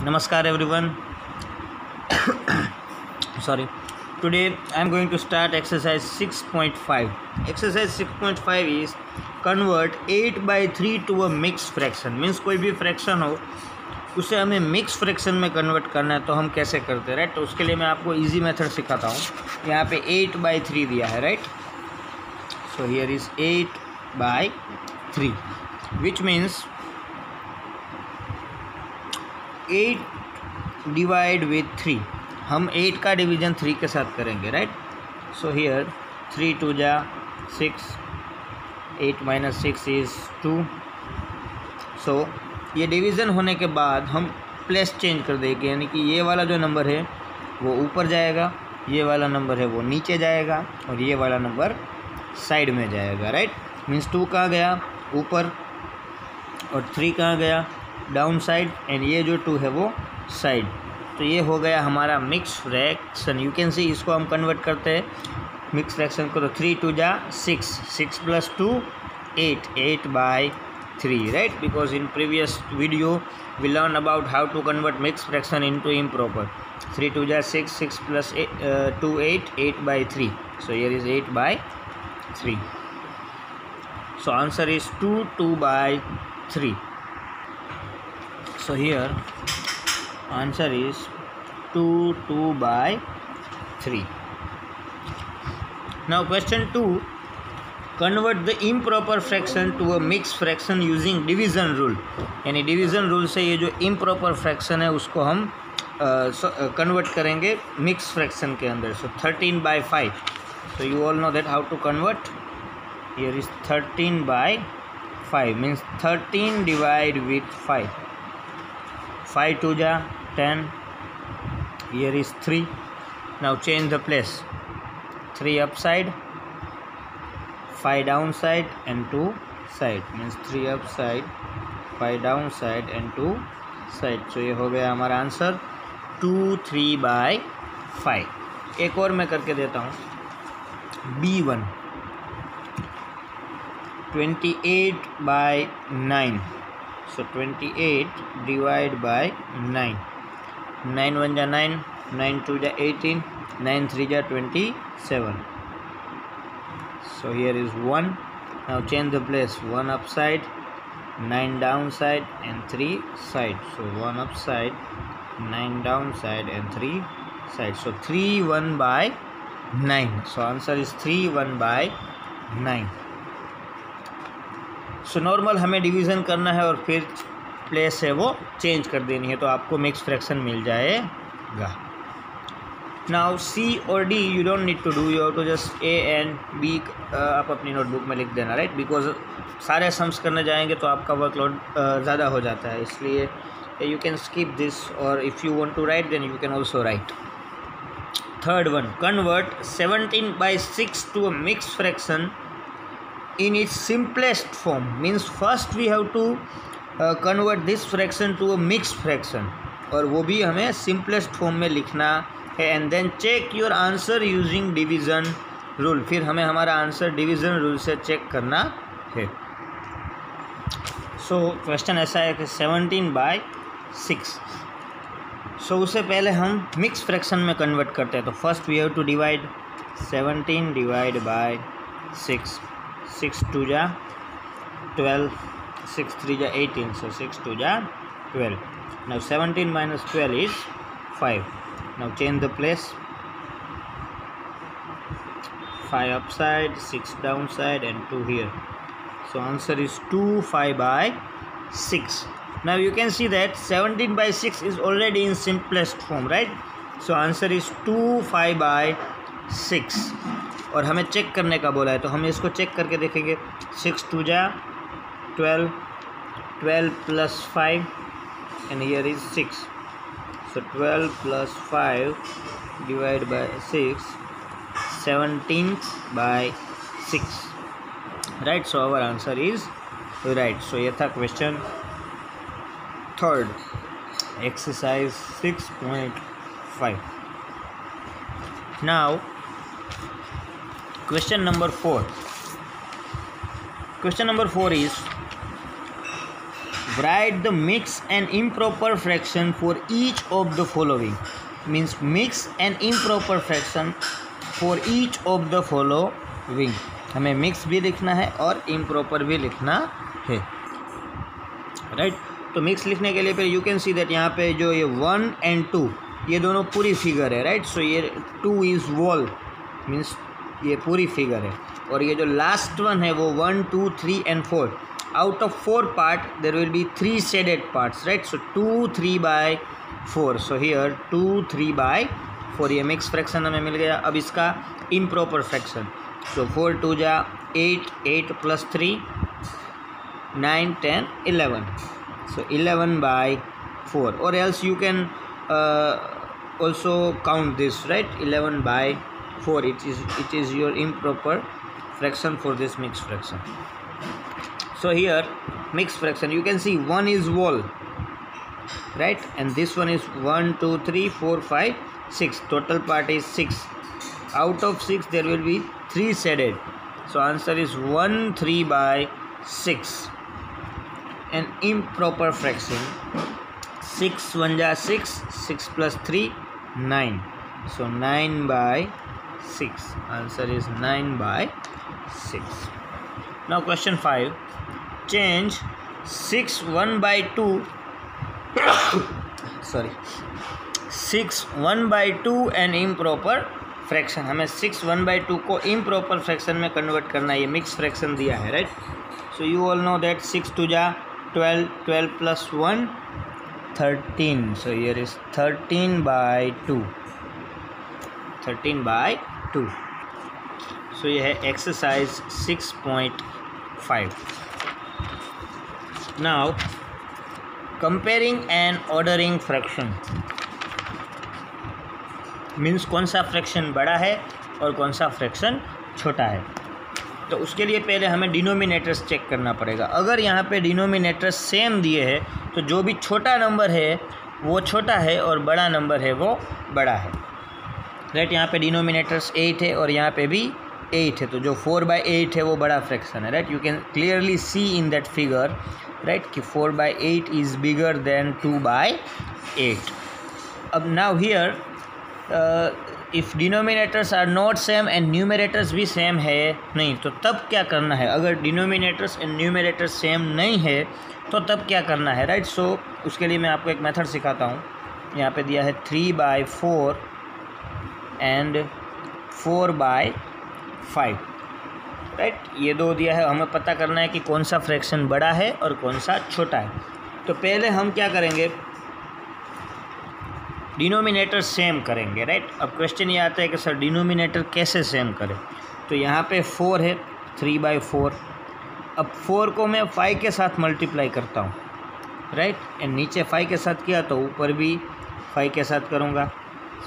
Namaskar everyone. Sorry. Today I am going to start exercise 6.5. Exercise 6.5 is convert 8/3 to a mixed fraction. Means कोई भी fraction हो उसे हमें mix fraction में convert करना है, तो हम कैसे करते हैं, राइट। तो उसके लिए मैं आपको इजी मेथड सिखाता हूँ। यहाँ पे 8/3 दिया है, right. So here is 8/3 which means 8 divide with 3। हम 8 का डिवीजन 3 के साथ करेंगे, राइट। सो हियर 3 2 जा 6, 8 - 6 इज़ 2। सो ये डिवीज़न होने के बाद हम प्लेस चेंज कर देंगे, यानी कि ये वाला जो नंबर है वो ऊपर जाएगा, ये वाला नंबर है वो नीचे जाएगा और ये वाला नंबर साइड में जाएगा, राइट। मीन्स 2 कहाँ गया ऊपर और 3 कहाँ गया डाउन साइड, एंड ये जो 2 है वो साइड। तो ये हो गया हमारा mix fraction. You can see इसको हम कन्वर्ट करते हैं मिक्स फ्रैक्शन को। तो 3 2 जा 6, 6 + 2 8, 8/3, right? Because in previous video we learned about how to convert mixed fraction into improper. 3 2 ja 6, 6 + 2 8, 8/3. So here is 8/3. So answer is 2 2/3. So here answer is 2 2/3. Now question 2. Convert the improper fraction to a mix fraction using division rule. यानी division rule से ये जो improper fraction है उसको हम convert करेंगे mix fraction के अंदर। So 13/5। So you all know that how to convert. Here is 13/5 means 13 divide with 5। 5 2 जा 10, here is 3। Now change the place. 3 upside, 5 downside and 2 side, means 3 upside, 5 downside and 2 side. So ये हो गया हमारा answer 2 3/5। एक और मैं करके देता हूँ। B1 28/9। So 28 divide by 9। 9 1 जा 9, 9 2 जा 18, 9 3 जा 27। So here is 1. Now change the place. 1 upside, 9 downside and 3 side. So 1 upside, 9 downside and 3 side. So 3 1/9. So answer is 3 1/9. So normal हमें डिवीज़न करना है और फिर प्लेस है वो चेंज कर देनी है, तो आपको मिक्स फ्रैक्शन मिल जाएगा। नाउ C और D you don't need to do, you have to just A and B आप अपनी नोटबुक में लिख देना, राइट। बिकॉज सारे सम्स करने जाएंगे तो आपका वर्कलोड ज़्यादा हो जाता है, इसलिए यू कैन स्किप दिस, और if you want to write then you can also write. Third one, convert 17/6 to a mix fraction in its simplest form. Means first we have to convert this fraction to a mixed fraction, और वो भी हमें simplest form में लिखना है, and then check your answer using division rule. फिर हमें हमारा आंसर डिवीज़न रूल से चेक करना है। सो क्वेश्चन ऐसा है कि 17/6। सो उससे पहले हम मिक्स फ्रैक्शन में कन्वर्ट करते हैं। तो first we have to divide 17 divide by 6। 6 2 जा 12, 6 3 जा 18, so 6 2 जा 12. Now 17 - 12 is 5. Now change the place. 5 upside, 6 downside and 2 here. So answer is 2 5/6. Now you can see that 17/6 is already in simplest form, right? So answer is 2 5/6. और हमें check करने का बोला है, तो हम इसको चेक करके देखेंगे। 6 2 जा 12, 12 + 5 and here is 6. So 12 + 5 divide by 6, 17/6, right? So our answer is right. So ये था question third, exercise 6.5. Now question number 4. Question number 4 is write the mixed and improper fraction for each of the following. Means mix and improper fraction for each of the following. हमें mix भी लिखना है और improper भी लिखना है, right. तो mix लिखने के लिए फिर यू कैन सी दैट यहाँ पे जो ये 1 and 2 ये दोनों पूरी फिगर है, राइट। सो ये 2 इज़ वॉल, मीन्स ये पूरी फिगर है। और ये जो लास्ट वन है वो 1, 2, 3 and 4, out of 4 part there will be 3 shaded parts, right? So 2, 3 by 4. So here 2, 3 by 4 ये मिक्स फ्रैक्शन हमें मिल गया। अब इसका इम्प्रॉपर फ्रैक्शन, so 4 2 जा 8, 8 plus 3 9, 10, 11. So 11 by 4, or else you can also count this, right? 11 by 4 it is your improper fraction for this mixed fraction. So here mixed fraction you can see 1 is whole, right, and this one is 1, 2, 3, 4, 5, 6. Total part is 6. Out of 6 there will be 3 shaded. So answer is 1, 3 by 6. An improper fraction, 6 1 ja 6, 6 plus 3 9. So 9 by 6. Answer is 9 by 6. Now question 5. Change 6 1 by 2 sorry 6 1 by 2 and improper fraction. हमें 6 1 by 2 को improper fraction में convert करना है। ये mix fraction दिया है, right. So you all know that 6 2 जा 12, 12 plus 1 13. So here is 13 by 2, 13 by 2. So ये है exercise 6.5. Now comparing and ordering fraction, means कौन सा फ्रैक्शन बड़ा है और कौन सा फ्रैक्शन छोटा है। तो उसके लिए पहले हमें डिनोमिनेटर्स चेक करना पड़ेगा। अगर यहाँ पे डिनोमिनेटर्स सेम दिए हैं तो जो भी छोटा नंबर है वो छोटा है और बड़ा नंबर है वो बड़ा है, राइट। यहाँ पे डिनोमिनेटर्स 8 है और यहाँ पे भी 8 है, तो जो 4 by 8 है वो बड़ा फ्रैक्शन है, right. You can clearly see in that figure, right, कि 4 by 8 is bigger than 2 by 8. अब now here if denominators are not same and numerators भी सेम है नहीं, तो तब क्या करना है। अगर डिनोमिनेटर्स एंड न्यूमरेटर्स सेम नहीं है तो तब क्या करना है, राइट। सो उसके लिए मैं आपको एक मेथड सिखाता हूँ। यहाँ पे दिया है 3 by 4 एंड 4 by 5, राइट। ये दो दिया है, हमें पता करना है कि कौन सा फ्रैक्शन बड़ा है और कौन सा छोटा है। तो पहले हम क्या करेंगे, डिनोमिनेटर सेम करेंगे, राइट। अब क्वेश्चन ये आता है कि सर डिनोमिनेटर कैसे सेम करें। तो यहाँ पे 4 है, 3 by 4। अब 4 को मैं 5 के साथ मल्टीप्लाई करता हूँ, राइट, एंड नीचे 5 के साथ किया तो ऊपर भी 5 के साथ करूँगा।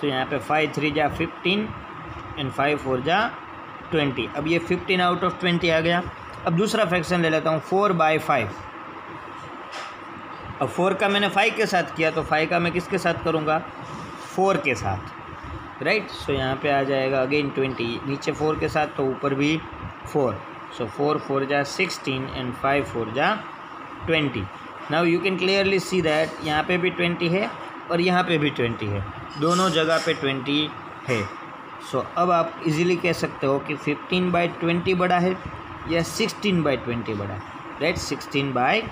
सो यहाँ पे 5 3 जा 15 एंड 5 4 जा 20। अब ये 15 आउट ऑफ 20 आ गया। अब दूसरा फ्रैक्शन ले लेता हूँ 4 by 5। अब 4 का मैंने 5 के साथ किया तो 5 का मैं किसके साथ करूँगा, 4 के साथ, राइट। सो यहाँ पे आ जाएगा अगेन 20, नीचे 4 के साथ तो ऊपर भी 4। सो 4 4 जा 16 एंड 5 4 जा 20। Now you can clearly see that यहाँ पे भी 20 है और यहाँ पे भी 20 है, दोनों जगह पे 20 है। सो अब आप इजीली कह सकते हो कि 15 by 20 बड़ा है या 16 by 20 बड़ा है, राइट। 16 by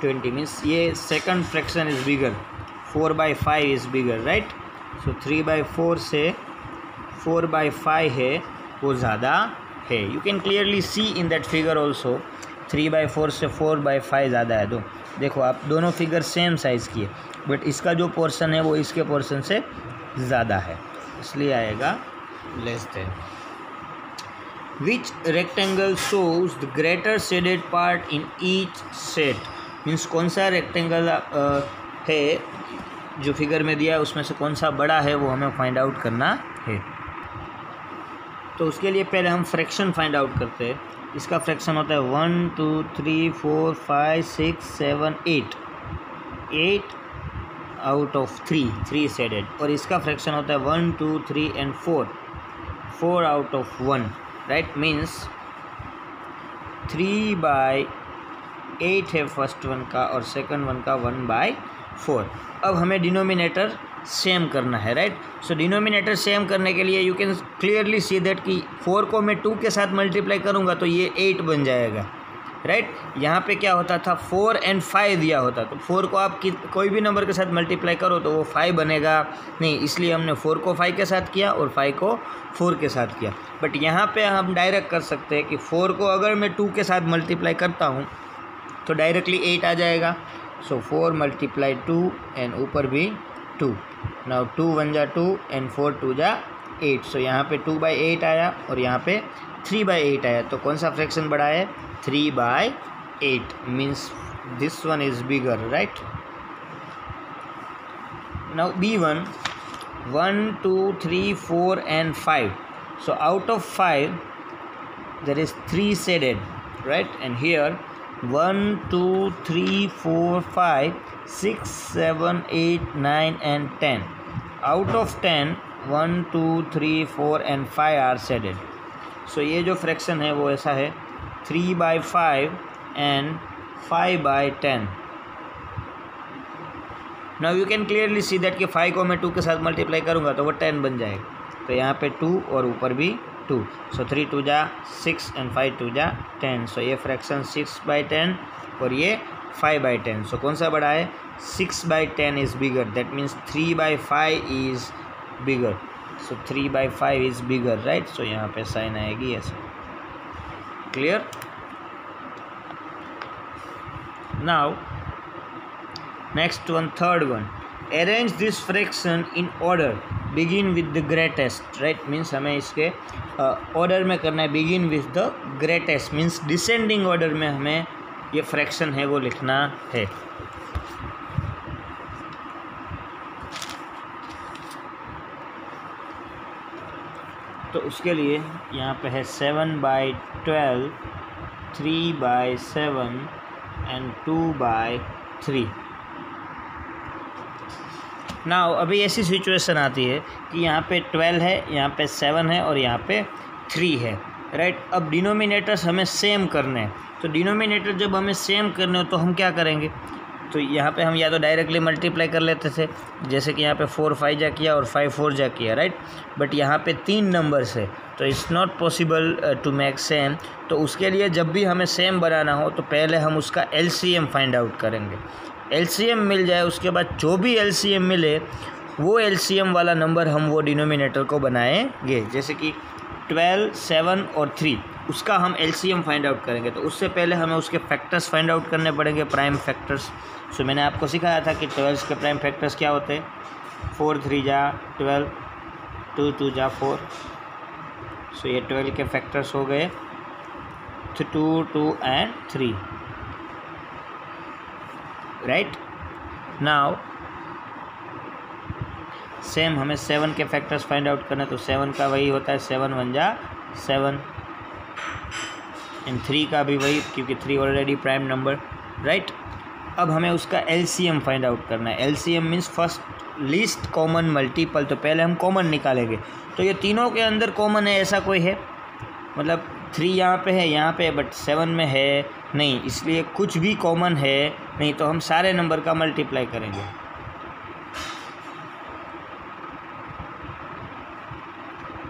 20 मीन्स ये second fraction is bigger, 4 by 5 is bigger, right. So 3 by 4 से 4 by 5 है वो ज़्यादा है। You can clearly see in that figure also 3 by 4 से 4 by 5 ज़्यादा है। देखो आप दोनों फिगर सेम साइज़ की है, बट इसका जो पोर्शन है वो इसके पोर्शन से ज़्यादा है, इसलिए आएगा less than. Which rectangle shows the greater shaded part in each set, means कौन सा रेक्टेंगल है जो फिगर में दिया है उसमें से कौन सा बड़ा है वो हमें फाइंड आउट करना है। तो उसके लिए पहले हम फ्रैक्शन फाइंड आउट करते हैं। इसका फ्रैक्शन होता है 1 2 3 4 5 6 7 8, 8 आउट ऑफ 3 शेडेड। और इसका फ्रैक्शन होता है 1 2 3 and 4 out of 1, right. Means 3 by 8 है फर्स्ट वन का और सेकंड वन का 1/4। अब हमें डिनोमिनेटर सेम करना है, राइट। सो डिनोमिनेटर सेम करने के लिए you can clearly see that कि 4 को मैं 2 के साथ मल्टीप्लाई करूँगा तो ये 8 बन जाएगा, राइट। यहाँ पे क्या होता था 4 और 5 दिया होता, तो 4 को आप कोई भी नंबर के साथ मल्टीप्लाई करो तो वो 5 बनेगा नहीं, इसलिए हमने 4 को 5 के साथ किया और 5 को 4 के साथ किया। बट यहाँ पे हम डायरेक्ट कर सकते हैं कि 4 को अगर मैं 2 के साथ मल्टीप्लाई करता हूँ तो डायरेक्टली 8 आ जाएगा। सो 4 × 2 एंड ऊपर भी 2। नाउ 2 1 जा 2 एंड 4 2 जा 8। सो यहाँ पे 2/8 आया और यहाँ पे 3/8 आया। तो कौन सा फ्रैक्शन बड़ा है? 3/8 means this one is bigger, right. Now B1 1 2 3 4 and 5. So out of 5 there is 3 shaded, right? And here 1 2 3 4 5 6 7 8 9 and 10. Out of 10 1 2 3 4 and 5 are shaded. So ये जो फ्रैक्शन है वो ऐसा है 3/5 and 5/10. Now you can clearly see that कि 5 को मैं 2 के साथ मल्टीप्लाई करूँगा तो वो 10 बन जाएगा। तो यहाँ पे 2 और ऊपर भी 2। सो 3 2 जा 6 एंड 5 2 जा 10। सो ये फ्रैक्शन 6/10 और ये 5/10। सो कौन सा बड़ा है? 6/10 is bigger, that means 3/5 is bigger. So 3/5 is bigger, right. So यहाँ पे साइन आएगी ऐसे। Clear? Now next one, third one, arrange this fraction in order, begin with the greatest, right. Means हमें इसके ऑर्डर में करना है। Begin with the greatest means descending order में हमें ये फ्रैक्शन है वो लिखना है। तो उसके लिए यहाँ पे है 7/12, 3/7 एंड 2/3। नाउ अभी ऐसी सिचुएशन आती है कि यहाँ पे 12 है, यहाँ पे 7 है और यहाँ पे 3 है, राइट। अब डिनोमिनेटर्स हमें सेम करने हैं। तो डिनोमिनेटर जब हमें सेम करने हो तो हम क्या करेंगे? तो यहाँ पे हम या तो डायरेक्टली मल्टीप्लाई कर लेते थे, जैसे कि यहाँ पे 4 5 जा किया और 5 4 जा किया, राइट। बट यहाँ पे 3 नंबर्स है तो it's not possible to make same. तो उसके लिए जब भी हमें सेम बनाना हो तो पहले हम उसका LCM फाइंड आउट करेंगे। LCM मिल जाए उसके बाद जो भी LCM मिले वो LCM वाला नंबर हम वो डिनोमिनेटर को बनाएंगे। जैसे कि 12 7 और 3, उसका हम LCM फाइंड आउट करेंगे। तो उससे पहले हमें उसके फैक्टर्स फाइंड आउट करने पड़ेंगे, प्राइम फैक्टर्स। सो मैंने आपको सिखाया था कि 12 के प्राइम फैक्टर्स क्या होते हैं। 4 3 जा 12, 2 2 जा 4। सो ये 12 के फैक्टर्स हो गए 2 2 and 3, राइट। नाउ सेम हमें 7 के फैक्टर्स फाइंड आउट करना है। तो 7 का वही होता है 7 1 जा 7 एंड 3 का भी वही, क्योंकि 3 ऑलरेडी प्राइम नंबर, राइट। अब हमें उसका LCM फाइंड आउट करना है। LCM means first least common multiple. तो पहले हम कॉमन निकालेंगे। तो ये तीनों के अंदर कॉमन है ऐसा कोई है? मतलब 3 यहाँ पे है, यहाँ पे, बट 7 में है नहीं, इसलिए कुछ भी कॉमन है नहीं। तो हम सारे नंबर का मल्टीप्लाई करेंगे।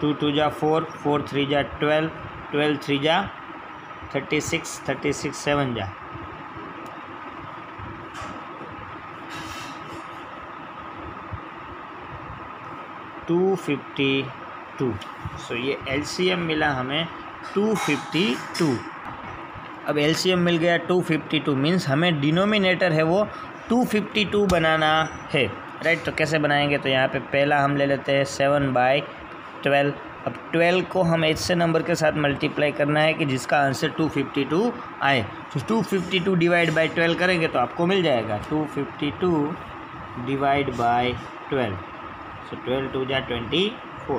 2 2 जा 4, 4 3 जा 12, 12 3 जा 36, 36 7 जा 252। सो ये LCM मिला हमें 252। अब LCM मिल गया 252 मीन्स हमें डिनोमिनेटर है वो 252 बनाना है, राइट। तो कैसे बनाएंगे? तो यहाँ पे पहला हम ले लेते हैं 7/12। अब 12 को हम ऐसे नंबर के साथ मल्टीप्लाई करना है कि जिसका आंसर 252 आए। तो 252 डिवाइड बाई 12 करेंगे तो आपको मिल जाएगा 252 डिवाइड बाई 12। सो 12 2 जा 24,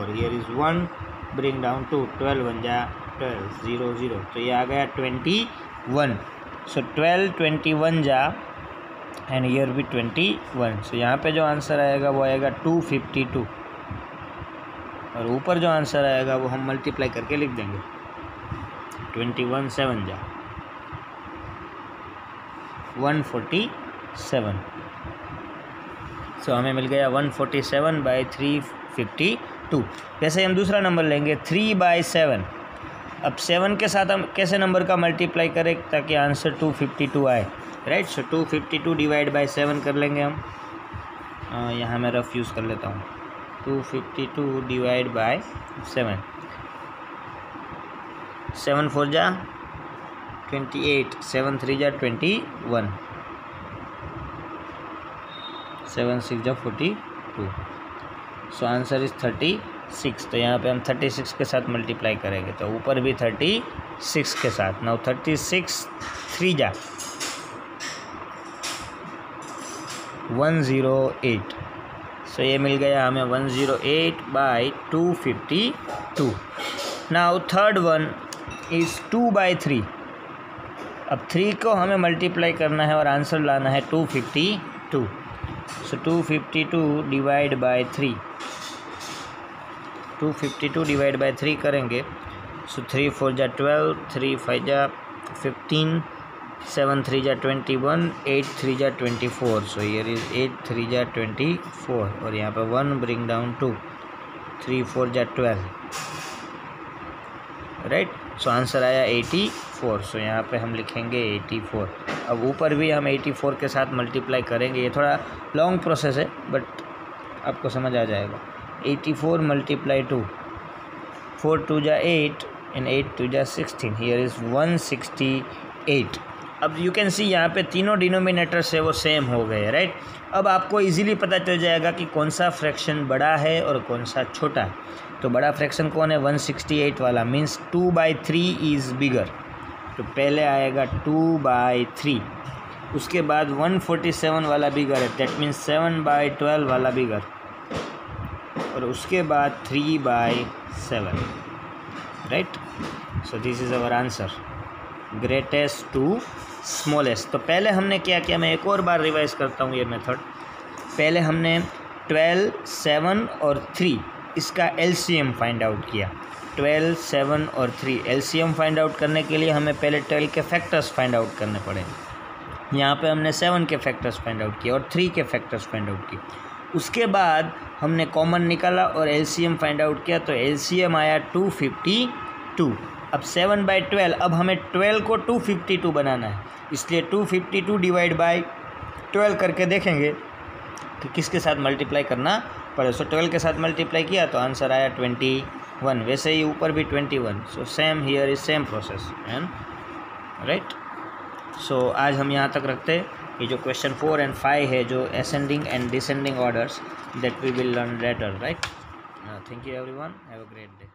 हियर इज़ 1, ब्रिंग डाउन 2, 12 1 जा 12, 0 0। तो ये आ गया 21। सो 12 21 जा एंड हियर भी 21। सो यहाँ पे जो आंसर आएगा वो आएगा 252 और ऊपर जो आंसर आएगा वो हम मल्टीप्लाई करके लिख देंगे 21 7 जा। 147। सो हमें मिल गया 147/352। वैसे हम दूसरा नंबर लेंगे 3/7। अब 7 के साथ हम कैसे नंबर का मल्टीप्लाई करें ताकि आंसर 252 आए, राइट। सो 252 डिवाइड बाय 7 कर लेंगे हम। यहाँ मैं रफ यूज़ कर लेता हूँ। 252 डिवाइड बाय 7, 7 4 जा 28, 7 3 जा 21, 7 6 जा 42। So answer is 36। तो यहाँ पे हम 36 के साथ मल्टीप्लाई करेंगे, तो ऊपर भी 36 के साथ। नाउ 36 3 जा 108। सो ये मिल गया हमें 108/252। Now third one is 2/3। अब 3 को हमें मल्टीप्लाई करना है और आंसर लाना है 252। सो 252 डिवाइड बाय 3, 252 डिवाइड बाय 3 करेंगे। सो 3 4 जा 12, 3 5 जा 15, 7 3 जा 21, 8 3 जा 24। सो हियर इज 8 3 जा 24 और यहाँ पे 1 ब्रिंग डाउन 2, 3 4 जा 12, राइट। सो आंसर आया 84। सो यहाँ पे हम लिखेंगे 84। अब ऊपर भी हम 84 के साथ मल्टीप्लाई करेंगे। ये थोड़ा लॉन्ग प्रोसेस है बट आपको समझ आ जाएगा। 84 मल्टीप्लाई 2, 4 2 जा 8 एंड 8 2 जा 16। Here is 168। अब यू कैन सी यहाँ पे तीनों डिनोमिनेटर्स है वो सेम हो गए, राइट। अब आपको इजीली पता चल जाएगा कि कौन सा फ्रैक्शन बड़ा है और कौन सा छोटा है। तो बड़ा फ्रैक्शन कौन है? 168 वाला, मीन्स 2/3 इज़ बिगर। तो पहले आएगा 2/3, उसके बाद 147 वाला बिगर है, दैट मीन्स 7/12 वाला बिगर, और उसके बाद 3/7, right. So this is our answer, greatest to smallest. तो पहले हमने क्या किया, मैं एक और बार रिवाइज करता हूँ ये मेथड। पहले हमने 12, 7 और 3 इसका एलसीएम फाइंड आउट किया। 12, 7 और 3 एलसीएम फाइंड आउट करने के लिए हमें पहले 12 के फैक्टर्स फाइंड आउट करने पड़े। यहाँ पे हमने 7 के फैक्टर्स फाइंड आउट किए और 3 के फैक्टर्स फाइंड आउट किए। उसके बाद हमने कॉमन निकाला और एलसीएम फाइंड आउट किया, तो एलसीएम आया 252। अब 7/12, अब हमें 12 को 252 बनाना है, इसलिए 252 डिवाइड बाय 12 करके देखेंगे कि किसके साथ मल्टीप्लाई करना पड़े। सो 12 के साथ मल्टीप्लाई किया तो आंसर आया 21। वैसे ही ऊपर भी 21। So same here is same process and right. So आज हम यहाँ तक रखते हैं। ये जो क्वेश्चन 4 and 5 है, जो ascending and descending orders, that we will learn later, right. Thank you everyone, have a great day.